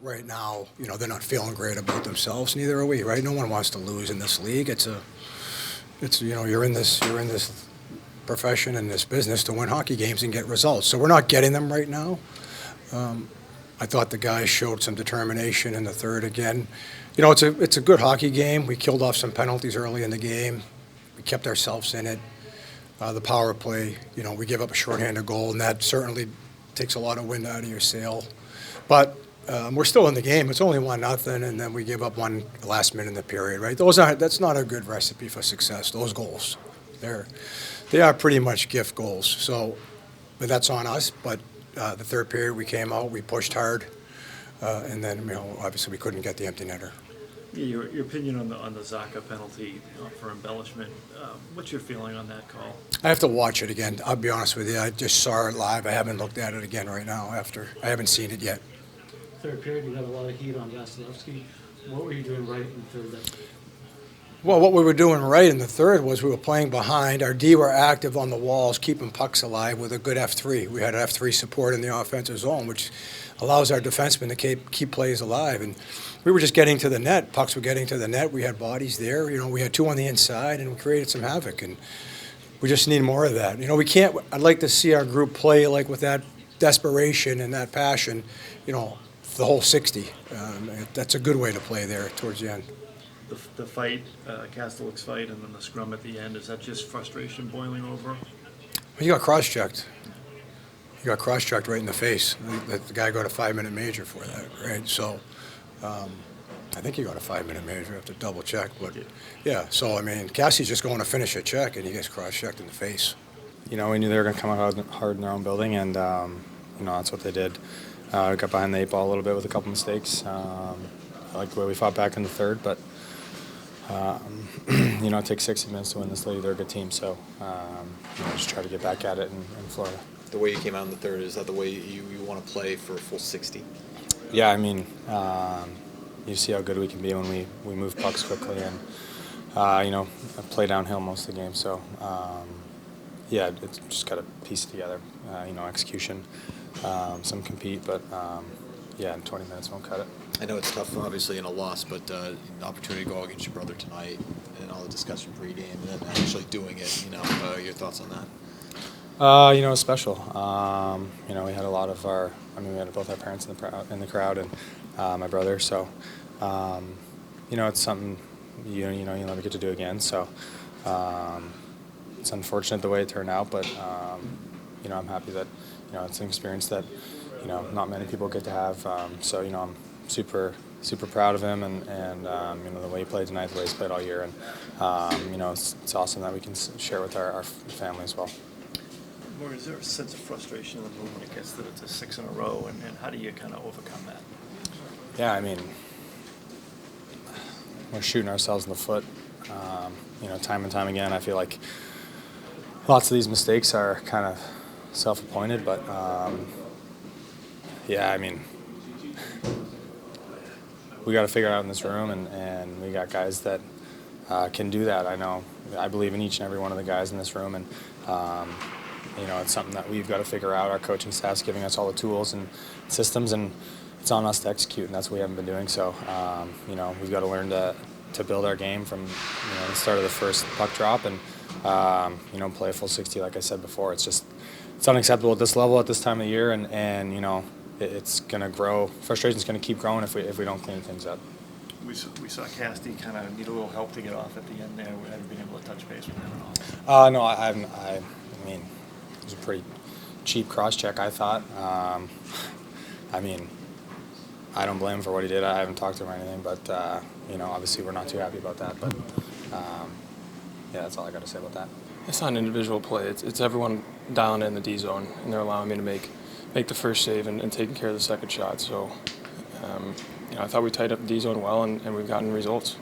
right now, they're not feeling great about themselves. Neither are we, right? No one wants to lose in this league. You're in this profession, in this business, to win hockey games and get results. So we're not getting them right now. I thought the guys showed some determination in the third again. It's a good hockey game. We killed off some penalties early in the game. We kept ourselves in it. The power play, we give up a shorthanded goal, and that certainly takes a lot of wind out of your sail. But we're still in the game. It's only 1-0, and then we give up one last minute in the period, right? That's not a good recipe for success. Those goals, they are pretty much gift goals. So, but that's on us. But the third period, we came out, we pushed hard, and then obviously we couldn't get the empty netter. Yeah, your opinion on the Sacco penalty for embellishment. What's your feeling on that call? I have to watch it again. I'll be honest with you. I just saw it live. I haven't looked at it again right now. I haven't seen it yet. Third period, you got a lot of heat on Vasilevsky. What were you doing right in the third? Well, what we were doing right in the third was we were playing behind. Our D were active on the walls, keeping pucks alive with a good F3. We had F3 support in the offensive zone, which allows our defensemen to keep plays alive. And we were just getting to the net. Pucks were getting to the net. We had bodies there. We had two on the inside, and we created some havoc. And we just need more of that. We can't. I'd like to see our group play like with that desperation and that passion. The whole 60. That's a good way to play there towards the end. The fight, Castelic's fight, and then the scrum at the end, is that just frustration boiling over? Well, you got cross-checked. You got cross-checked right in the face. The guy got a 5-minute major for that, right? So I think he got a 5-minute major. I have to double-check. But, yeah, so, Cassie's just going to finish a check, and he gets cross-checked in the face. We knew they were going to come out hard in their own building, and, that's what they did. Got behind the 8 ball a little bit with a couple mistakes. I like the way we fought back in the third, but it takes 60 minutes to win this league. They're a good team, so just try to get back at it in Florida. The way you came out in the third, is that the way you want to play for a full 60? Yeah, you see how good we can be when we move pucks quickly and, play downhill most of the game. So, it's just got to piece it together, execution, some compete, but, in 20 minutes won't cut it. I know it's tough, obviously, in a loss, but the opportunity to go against your brother tonight and all the discussion pregame and then actually doing it, your thoughts on that? It's special. We had a lot of we had both our parents in the crowd and my brother, so, it's something, you'll never get to do again, so it's unfortunate the way it turned out, but, I'm happy that, it's an experience that, not many people get to have, so, I'm super proud of him and the way he played tonight, the way he's played all year, and it's awesome that we can share with our family as well. Or is there a sense of frustration in the room when it gets to 6 in a row, and how do you kind of overcome that? Yeah, we're shooting ourselves in the foot, time and time again. I feel like lots of these mistakes are kind of self-appointed, but we got to figure it out in this room, and we got guys that can do that. I believe in each and every one of the guys in this room, and it's something that we've got to figure out. Our coaching staff's giving us all the tools and systems, and it's on us to execute, and that's what we haven't been doing. So, we've got to learn to build our game from the start of the first puck drop, and play a full 60. Like I said before, it's unacceptable at this level at this time of the year, and it's going to grow. Frustration's going to keep growing if we don't clean things up. We saw Casty kind of need a little help to get off at the end there. We haven't been able to touch base with him at all. No, I haven't. It was a pretty cheap cross-check, I thought. I don't blame him for what he did. I haven't talked to him or anything, but, obviously we're not too happy about that. But, that's all I got to say about that. It's not an individual play. It's everyone dialing in the D zone, and they're allowing me to make the first save and taking care of the second shot. So, I thought we tied up the D zone well, and we've gotten results.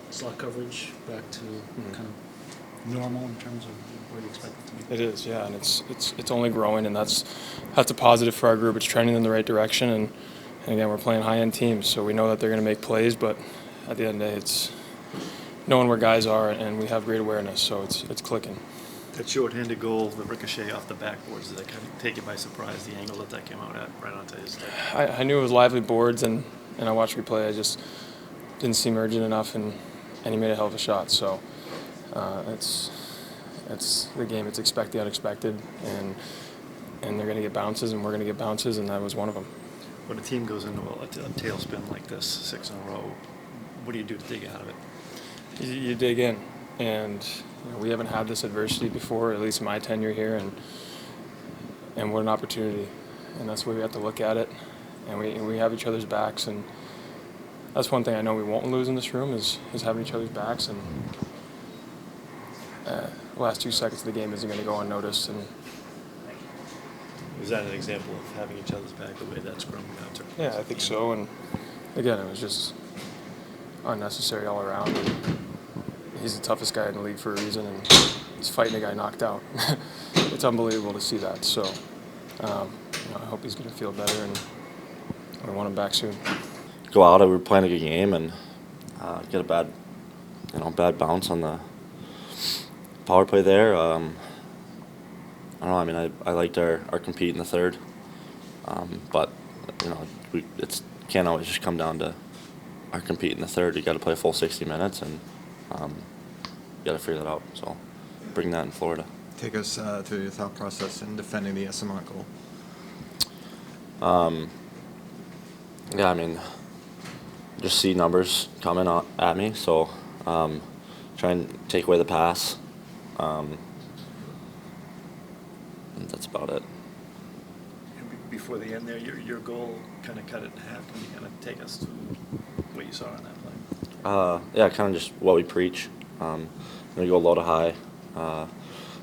Slot coverage back to kind of normal in terms of where you expect it to be. It is, yeah, and it's only growing, and that's a positive for our group. It's trending in the right direction, and again, we're playing high-end teams, so we know that they're going to make plays, but at the end of the day, it's knowing where guys are, and we have great awareness, so it's clicking. That short-handed goal, the ricochet off the backboards, did that kind of take you by surprise, the angle that came out at right onto his head? I knew it was lively boards, and and I watched replay. I just didn't seem urgent enough, and he made a hell of a shot. So it's the game. It's expect the unexpected, and they're going to get bounces, and we're going to get bounces, and that was one of them. When a team goes into a tailspin like this, 6 in a row, what do you do to dig out of it? You dig in, and we haven't had this adversity before, at least my tenure here, and what an opportunity. And that's the way we have to look at it, and we have each other's backs, and that's one thing I know we won't lose in this room is having each other's backs, and the last 2 seconds of the game isn't going to go unnoticed. And Was that an example of having each other's back the way that scrum got to? yeah, I think so. And again, it was just unnecessary all around. And he's the toughest guy in the league for a reason, and he's fighting a guy knocked out. It's unbelievable to see that. So I hope he's going to feel better, and I want him back soon. Go out, we were playing a good game, and get a bad bounce on the power play there. I don't know. I mean, I liked our compete in the third, but it can't always just come down to our compete in the third. You got to play a full 60 minutes, and you got to figure that out. So bring that in Florida. Take us through your thought process in defending the SMR goal. Yeah, I mean, just see numbers coming at me, so try and take away the pass. And that's about it. Before the end there, your goal kind of cut it in half. Can you kind of take us to what you saw on that play? Yeah, kind of just what we preach. We go low to high,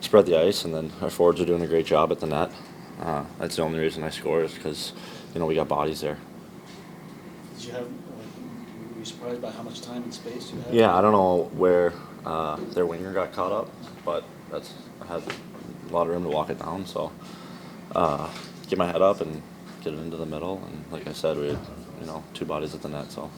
spread the ice, and then our forwards are doing a great job at the net. That's the only reason I score is because we got bodies there. Were you surprised by how much time and space you had? Yeah, I don't know where their winger got caught up, but I had a lot of room to walk it down, so get my head up and get it into the middle. And like I said, we had 2 bodies at the net, so